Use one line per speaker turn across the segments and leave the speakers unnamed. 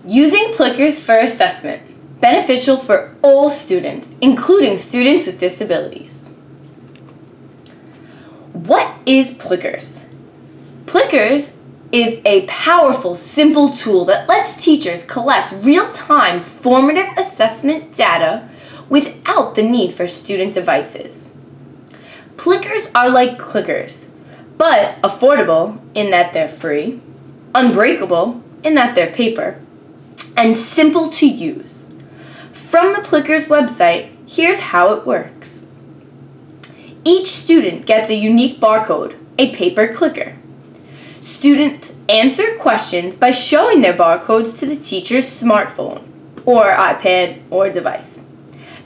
Using Plickers for assessment. Beneficial for all students, including students with disabilities. What is Plickers? Plickers is a powerful, simple tool that lets teachers collect real-time formative assessment data without the need for student devices. Plickers are like clickers, but affordable in that they're free, unbreakable in that they're paper, and simple to use. From the Plickers website, here's how it works. Each student gets a unique barcode, a paper clicker. Students answer questions by showing their barcodes to the teacher's smartphone, or iPad, or device.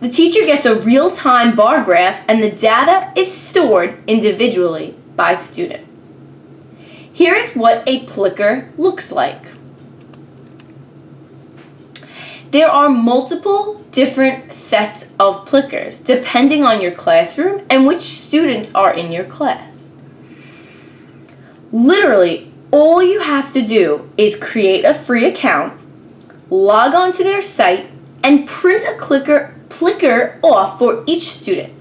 The teacher gets a real-time bar graph and the data is stored individually by student. Here is what a Plicker looks like. There are multiple different sets of Plickers depending on your classroom and which students are in your class. Literally, all you have to do is create a free account, log on to their site, and print a Plicker off for each student.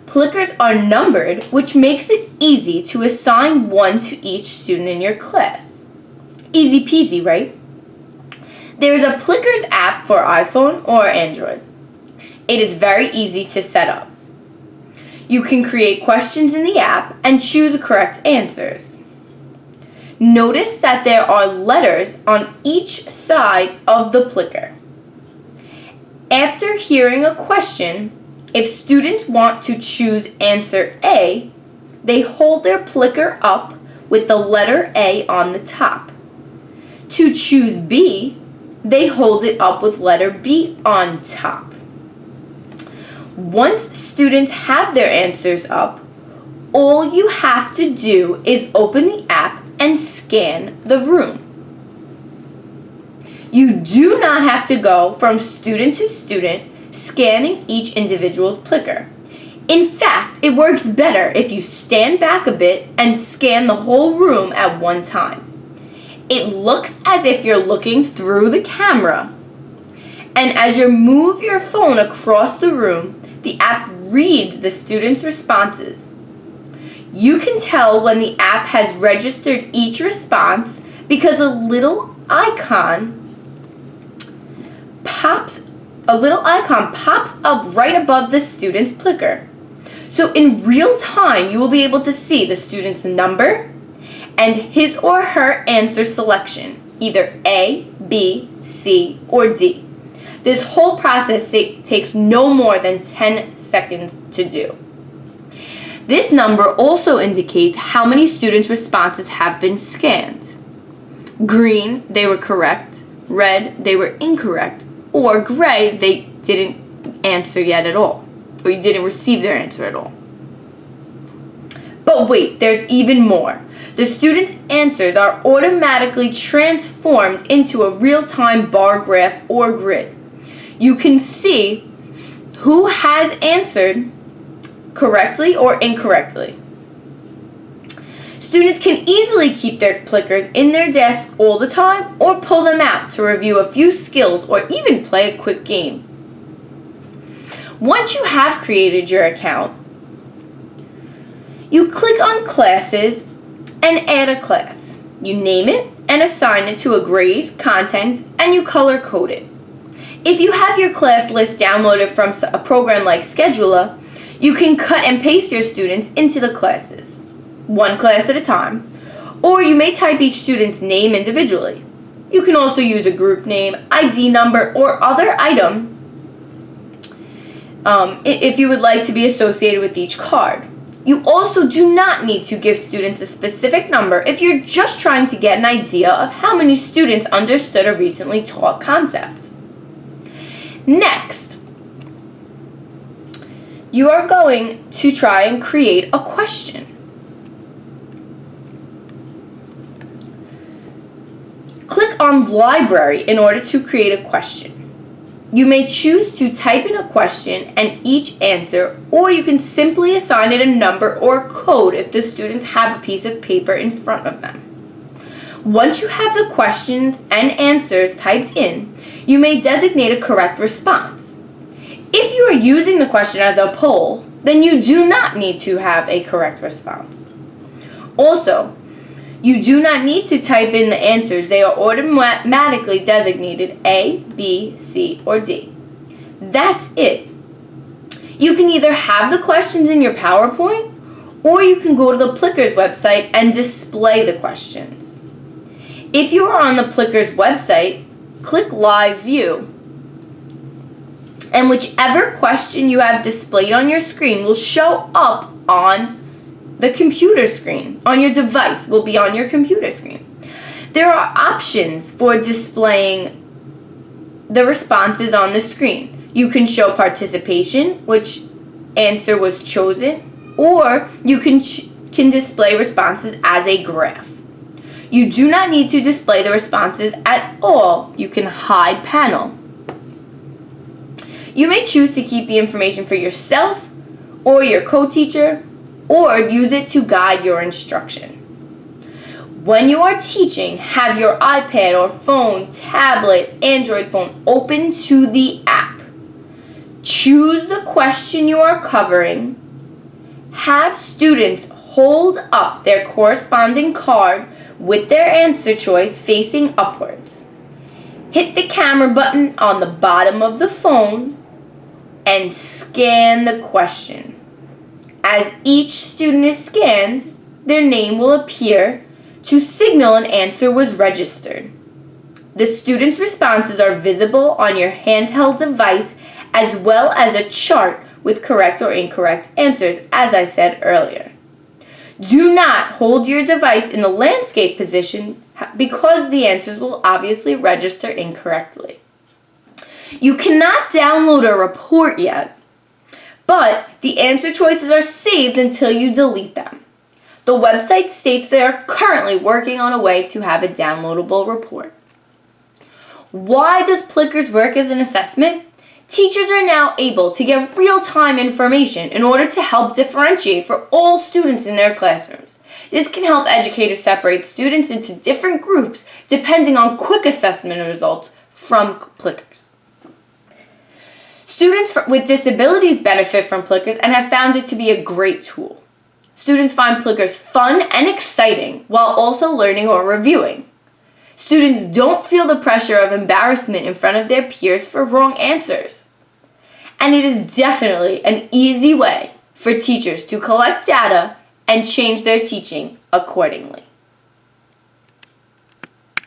Plickers are numbered, which makes it easy to assign one to each student in your class. Easy peasy, right? There's a Plickers app for iPhone or Android. It is very easy to set up. You can create questions in the app and choose the correct answers. Notice that there are letters on each side of the Plicker. After hearing a question, if students want to choose answer A, they hold their Plicker up with the letter A on the top. To choose B, they hold it up with letter B on top. Once students have their answers up, all you have to do is open the app and scan the room. You do not have to go from student to student scanning each individual's Plicker. In fact, it works better if you stand back a bit and scan the whole room at one time. It looks as if you're looking through the camera. And as you move your phone across the room, the app reads the students' responses. You can tell when the app has registered each response because a little icon pops up right above the student's Plicker. So in real time, you will be able to see the student's number and his or her answer selection, either A, B, C, or D. This whole process takes no more than 10 seconds to do. This number also indicates how many students' responses have been scanned. Green, they were correct. Red, they were incorrect. Or gray, they didn't answer yet at all. Or you didn't receive their answer at all. But wait, there's even more. The students' answers are automatically transformed into a real-time bar graph or grid. You can see who has answered correctly or incorrectly. Students can easily keep their Plickers in their desk all the time or pull them out to review a few skills or even play a quick game. Once you have created your account, you click on Classes and add a class. You name it and assign it to a grade, content, and you color code it. If you have your class list downloaded from a program like Scheduler, you can cut and paste your students into the classes, one class at a time, or you may type each student's name individually. You can also use a group name, ID number, or other item if you would like to be associated with each card. You also do not need to give students a specific number if you're just trying to get an idea of how many students understood a recently taught concept. Next, you are going to try and create a question. Click on Library in order to create a question. You may choose to type in a question and each answer, or you can simply assign it a number or code if the students have a piece of paper in front of them. Once you have the questions and answers typed in, you may designate a correct response. If you are using the question as a poll, then you do not need to have a correct response. Also, you do not need to type in the answers. They are automatically designated A, B, C, or D. That's it. You can either have the questions in your PowerPoint, or you can go to the Plickers website and display the questions. If you are on the Plickers website, click Live View, and whichever question you have displayed on your screen will show up on the computer screen. On your device will be on your computer screen. There are options for displaying the responses on the screen. You can show participation, which answer was chosen, or you can display responses as a graph. You do not need to display the responses at all. You can hide panel. You may choose to keep the information for yourself or your co-teacher, or use it to guide your instruction. When you are teaching, have your iPad or phone, tablet, Android phone open to the app. Choose the question you are covering. Have students hold up their corresponding card with their answer choice facing upwards. Hit the camera button on the bottom of the phone and scan the question. As each student is scanned, their name will appear to signal an answer was registered. The students' responses are visible on your handheld device, as well as a chart with correct or incorrect answers, as I said earlier. Do not hold your device in the landscape position because the answers will obviously register incorrectly. You cannot download a report yet, but the answer choices are saved until you delete them. The website states they are currently working on a way to have a downloadable report. Why does Plickers work as an assessment? Teachers are now able to get real-time information in order to help differentiate for all students in their classrooms. This can help educators separate students into different groups depending on quick assessment results from Plickers. Students with disabilities benefit from Plickers and have found it to be a great tool. Students find Plickers fun and exciting while also learning or reviewing. Students don't feel the pressure of embarrassment in front of their peers for wrong answers. And it is definitely an easy way for teachers to collect data and change their teaching accordingly.